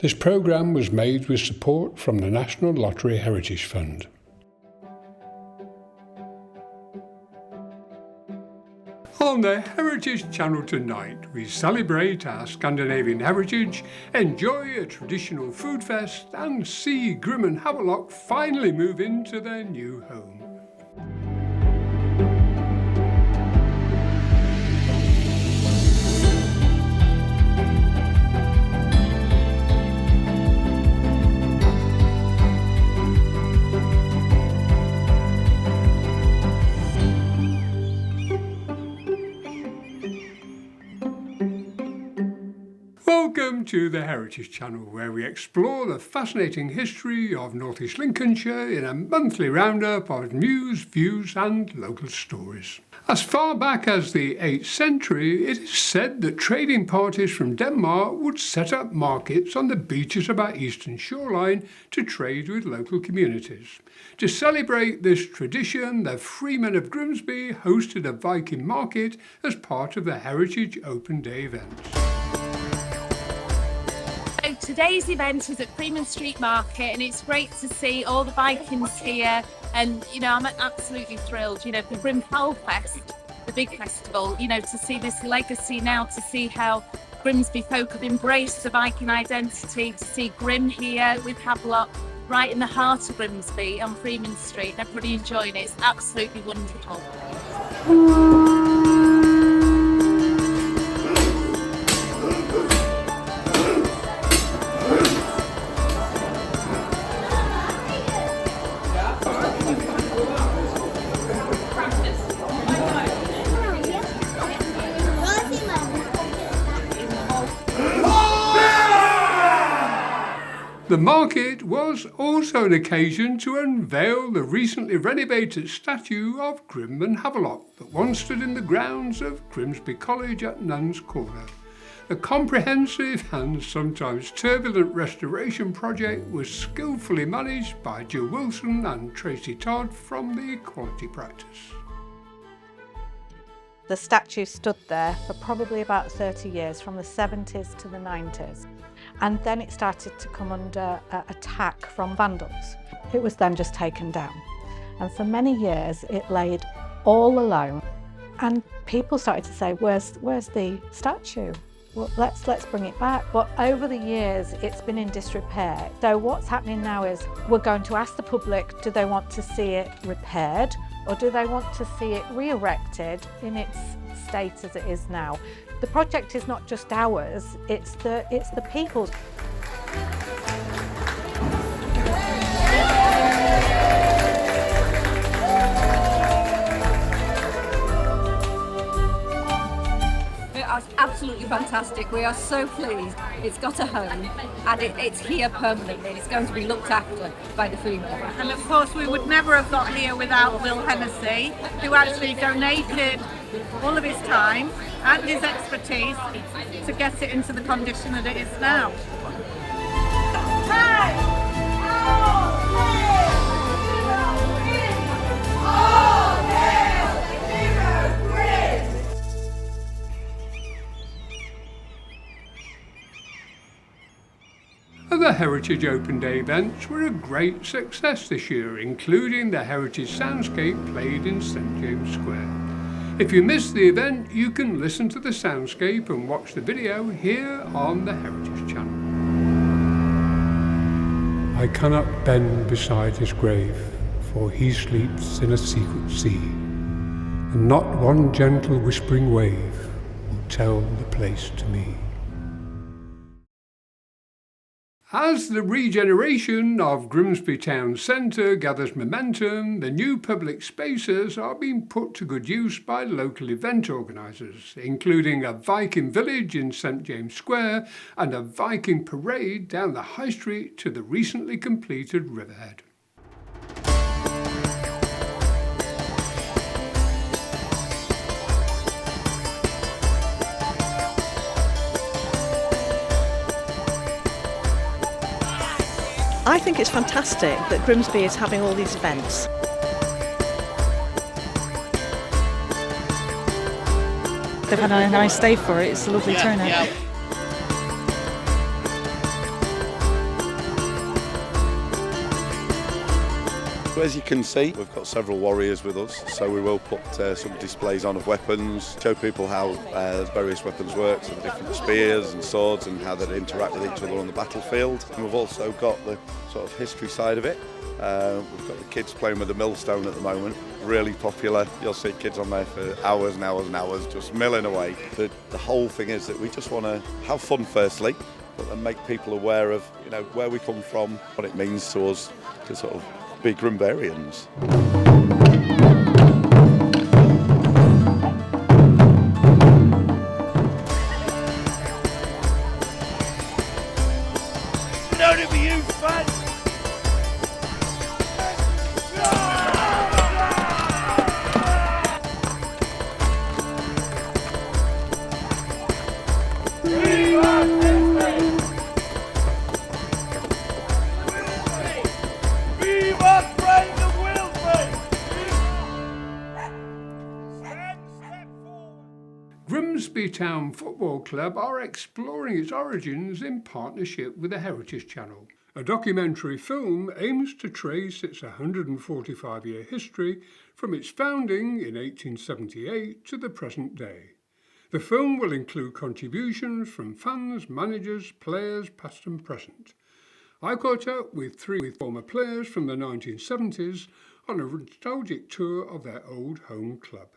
This programme was made with support from the National Lottery Heritage Fund. On the Heritage Channel tonight, we celebrate our Scandinavian heritage, enjoy a traditional food fest, and see Grim and Havelock finally move into their new home. Welcome to the Heritage Channel, where we explore the fascinating history of North East Lincolnshire in a monthly roundup of news, views and local stories. As far back as the 8th century, it is said that trading parties from Denmark would set up markets on the beaches of our eastern shoreline to trade with local communities. To celebrate this tradition, the freemen of Grimsby hosted a Viking market as part of the Heritage Open Day events. Today's event is at Freeman Street Market, and it's great to see all the Vikings here. And I'm absolutely thrilled, for Grimsby Fest, the big festival, to see this legacy now, to see how Grimsby folk have embraced the Viking identity, to see Grim here with Havelock right in the heart of Grimsby on Freeman Street. Everybody enjoying it. It's absolutely wonderful. The market was also an occasion to unveil the recently renovated statue of Grim and Havelock that once stood in the grounds of Grimsby College at Nuns Corner. The comprehensive and sometimes turbulent restoration project was skillfully managed by Jill Wilson and Tracy Todd from the Quality Practice. The statue stood there for probably about 30 years, from the 70s to the 90s. And then it started to come under attack from vandals. It was then just taken down. And for many years, it laid all alone. And people started to say, where's the statue? Well, let's bring it back. But over the years, it's been in disrepair. So what's happening now is we're going to ask the public, do they want to see it repaired, or do they want to see it re-erected in its state as it is now? The project is not just ours, it's the people's. It was absolutely fantastic. We are so pleased. It's got a home and it's here permanently. It's going to be looked after by the Freemen. And of course we would never have got here without Will Hennessy, who actually donated all of his time and his expertise to get it into the condition that it is now. Other Heritage Open Day events were a great success this year, including the Heritage Soundscape played in St James Square. If you missed the event, you can listen to the soundscape and watch the video here on the Heritage Channel. I cannot bend beside his grave, for he sleeps in a secret sea, and not one gentle whispering wave will tell the place to me. As the regeneration of Grimsby Town Centre gathers momentum, the new public spaces are being put to good use by local event organisers, including a Viking village in St James Square and a Viking parade down the High Street to the recently completed Riverhead. I think it's fantastic that Grimsby is having all these events. They've had a nice day for it, it's a lovely turnout. So as you can see, we've got several warriors with us, so we will put some displays on of weapons, show people how various weapons work, so the different spears and swords and how they interact with each other on the battlefield. And we've also got the sort of history side of it. We've got the kids playing with the millstone at the moment, really popular. You'll see kids on there for hours and hours and hours just milling away. The whole thing is that we just want to have fun firstly, but then make people aware of, you know, where we come from, what it means to us to sort of be Grimsbyrians. Grimsby Town Football Club are exploring its origins in partnership with the Heritage Channel. A documentary film aims to trace its 145-year history from its founding in 1878 to the present day. The film will include contributions from fans, managers, players, past and present. I caught up with three former players from the 1970s on a nostalgic tour of their old home club.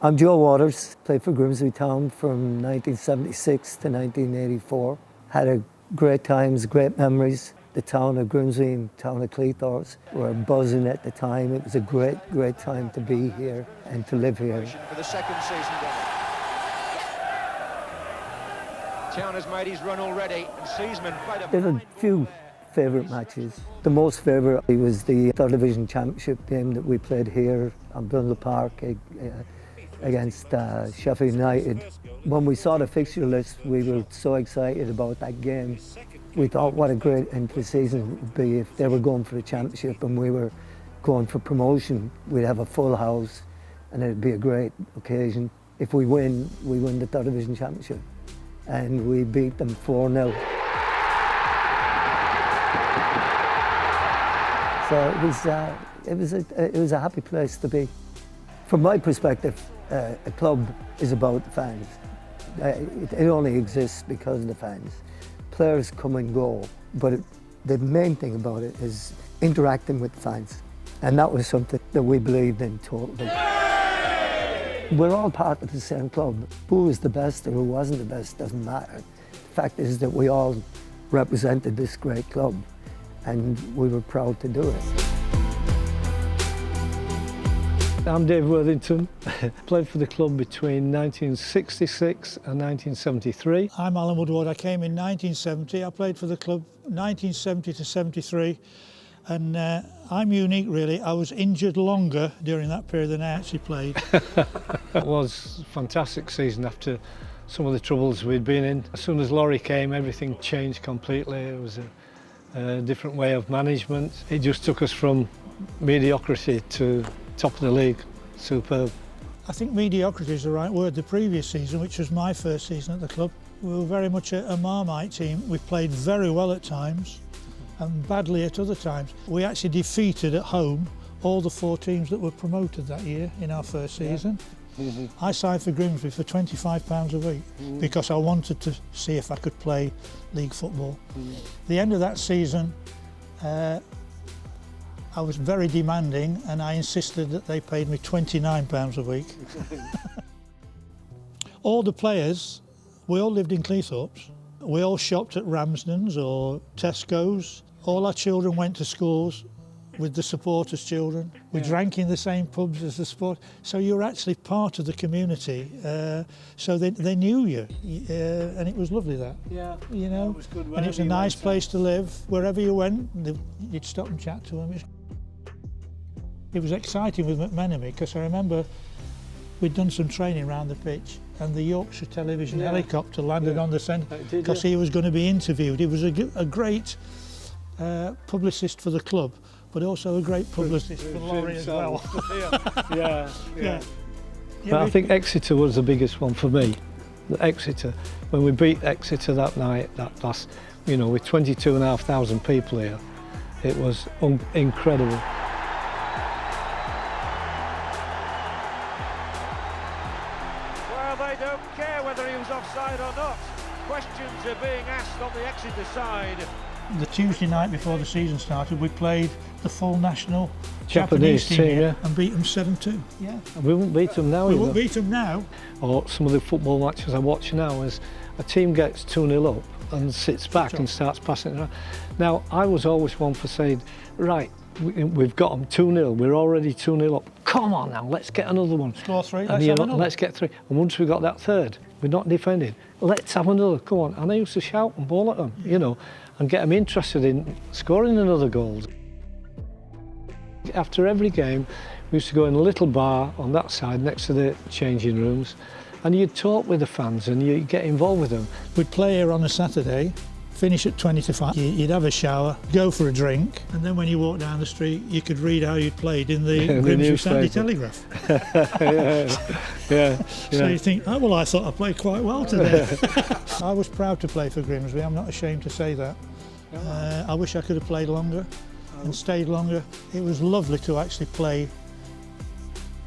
I'm Joe Waters, played for Grimsby Town from 1976 to 1984. Had a great times, great memories. The town of Grimsby and town of Cleethorpes were buzzing at the time. It was a great, great time to be here and to live here. For the second season, Town has made his run already, and Seasman played There are a few favourite matches. The most favourite was the Third Division Championship game that we played here on Brundle Park against Sheffield United. When we saw the fixture list, we were so excited about that game. We thought what a great end to the season it would be if they were going for the championship and we were going for promotion. We'd have a full house and it'd be a great occasion. If we win the Third Division Championship. And we beat them 4-0. So it was a happy place to be. From my perspective, a club is about the fans. It only exists because of the fans. Players come and go, but the main thing about it is interacting with the fans. And that was something that we believed in totally. We're all part of the same club. Who was the best or who wasn't the best doesn't matter. The fact is that we all represented this great club and we were proud to do it. I'm Dave Worthington, played for the club between 1966 and 1973. I'm Alan Woodward, I came in 1970, I played for the club 1970 to 73 and I'm unique really, I was injured longer during that period than I actually played. It was a fantastic season after some of the troubles we'd been in. As soon as Laurie came, everything changed completely. It was a different way of management. It just took us from mediocrity to top of the league. Superb. I think mediocrity is the right word. The previous season, which was my first season at the club, we were very much a Marmite team. We played very well at times and badly at other times. We actually defeated at home all the 4 teams that were promoted that year in our first season. Mm-hmm. I signed for Grimsby for £25 a week because I wanted to see if I could play league football. The end of that season, I was very demanding and I insisted that they paid me £29 a week. All the players, we all lived in Cleethorpes. We all shopped at Ramsden's or Tesco's. All our children went to schools with the supporters' children. We drank in the same pubs as the sport. So you're actually part of the community. So they knew you, and it was lovely that. Yeah, you know, it was good. And it was a nice place to live. Wherever you went, you'd stop and chat to them. It was exciting with McMenemy because I remember we'd done some training around the pitch and the Yorkshire Television helicopter landed on the centre because he was going to be interviewed. He was a great publicist for the club, but also a great publicist for Laurie as well. Yeah. But I think Exeter was the biggest one for me. Exeter, when we beat Exeter that night, that last, with 22,500 people here, it was incredible. Well, they don't care whether he was offside or not. Questions are being asked on the Exeter side. The Tuesday night before the season started, we played the full national Japanese team here and beat them 7-2. Yeah. And we won't beat them now. We won't beat them now. Or some of the football matches I watch now is a team gets 2-0 up and sits back and starts passing it around. Now, I was always one for saying, right, we've got them 2-0, we're already 2-0 up. Come on now, let's get another one. Score 3, let's get 3. And once we got that third, we're not defending. Let's have another, come on. And I used to shout and bawl at them, and get them interested in scoring another goal. After every game, we used to go in a little bar on that side next to the changing rooms, and you'd talk with the fans and you'd get involved with them. We'd play here on a Saturday, finish at 20 to 5, you'd have a shower, go for a drink, and then when you walk down the street, you could read how you'd played in the Grimsby Sunday Telegraph. So you think, oh, well, I thought I played quite well today. I was proud to play for Grimsby, I'm not ashamed to say that. I wish I could have played longer and stayed longer. It was lovely to actually play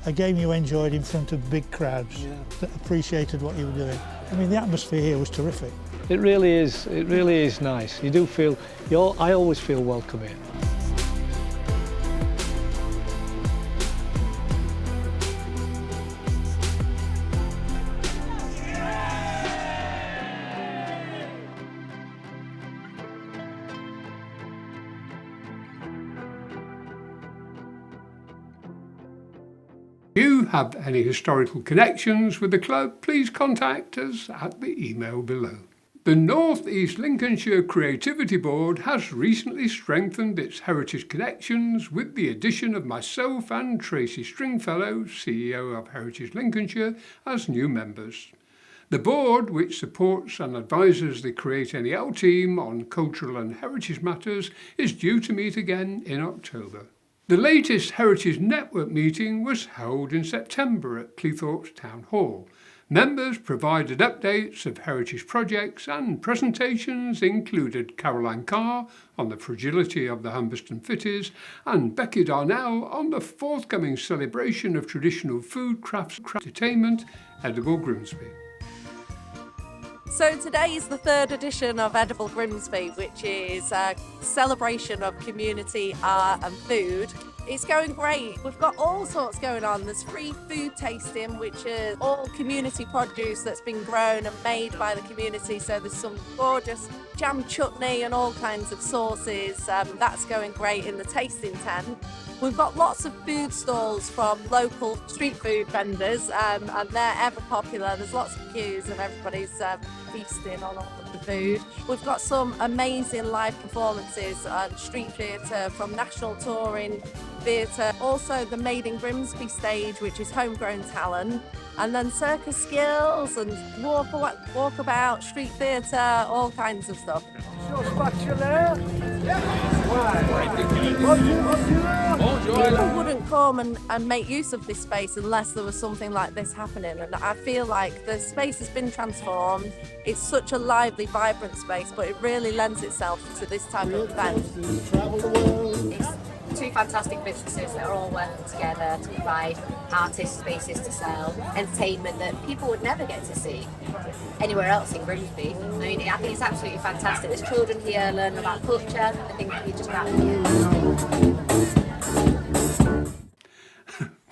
a game you enjoyed in front of big crowds that appreciated what you were doing. I mean, the atmosphere here was terrific. It really is nice. You do feel, I always feel welcome here. If you have any historical connections with the club, please contact us at the email below. The North East Lincolnshire Creativity Board has recently strengthened its heritage connections with the addition of myself and Tracy Stringfellow, CEO of Heritage Lincolnshire, as new members. The board, which supports and advises the Create NEL team on cultural and heritage matters, is due to meet again in October. The latest Heritage Network meeting was held in September at Cleethorpes Town Hall. Members provided updates of heritage projects, and presentations included Caroline Carr on the fragility of the Humberston Fitties and Becky Darnell on the forthcoming celebration of traditional food, crafts, entertainment, Edible Grimsby. So today is the third edition of Edible Grimsby, which is a celebration of community, art and food. It's going great. We've got all sorts going on. There's free food tasting, which is all community produce that's been grown and made by the community. So there's some gorgeous jam chutney and all kinds of sauces. That's going great in the tasting tent. We've got lots of food stalls from local street food vendors, and they're ever popular. There's lots of queues and everybody's feasting on all of the food. We've got some amazing live performances on street theatre from National Touring Theatre, also the Made in Grimsby stage, which is homegrown talent, and then circus skills and walkabout, street theatre, all kinds of stuff. People wouldn't come and make use of this space unless there was something like this happening, and I feel like the space has been transformed. It's such a lively, vibrant space, but it really lends itself to this type of event. It's two fantastic businesses that are all working together to provide artists spaces to sell, entertainment that people would never get to see anywhere else in Grimsby. I mean, I think it's absolutely fantastic. There's children here learning about culture. I think you just have to.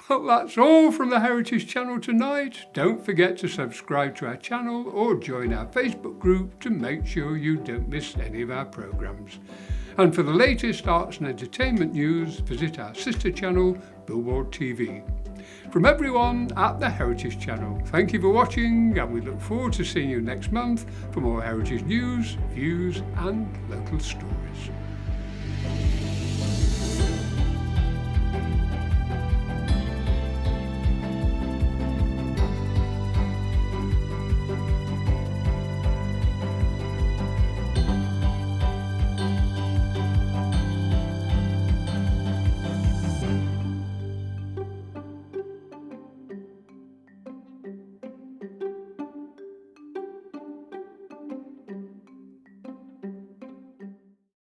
Well, that's all from the Heritage Channel tonight. Don't forget to subscribe to our channel or join our Facebook group to make sure you don't miss any of our programmes. And for the latest arts and entertainment news, visit our sister channel, Billboard TV. From everyone at the Heritage Channel, thank you for watching, and we look forward to seeing you next month for more heritage news, views and local stories.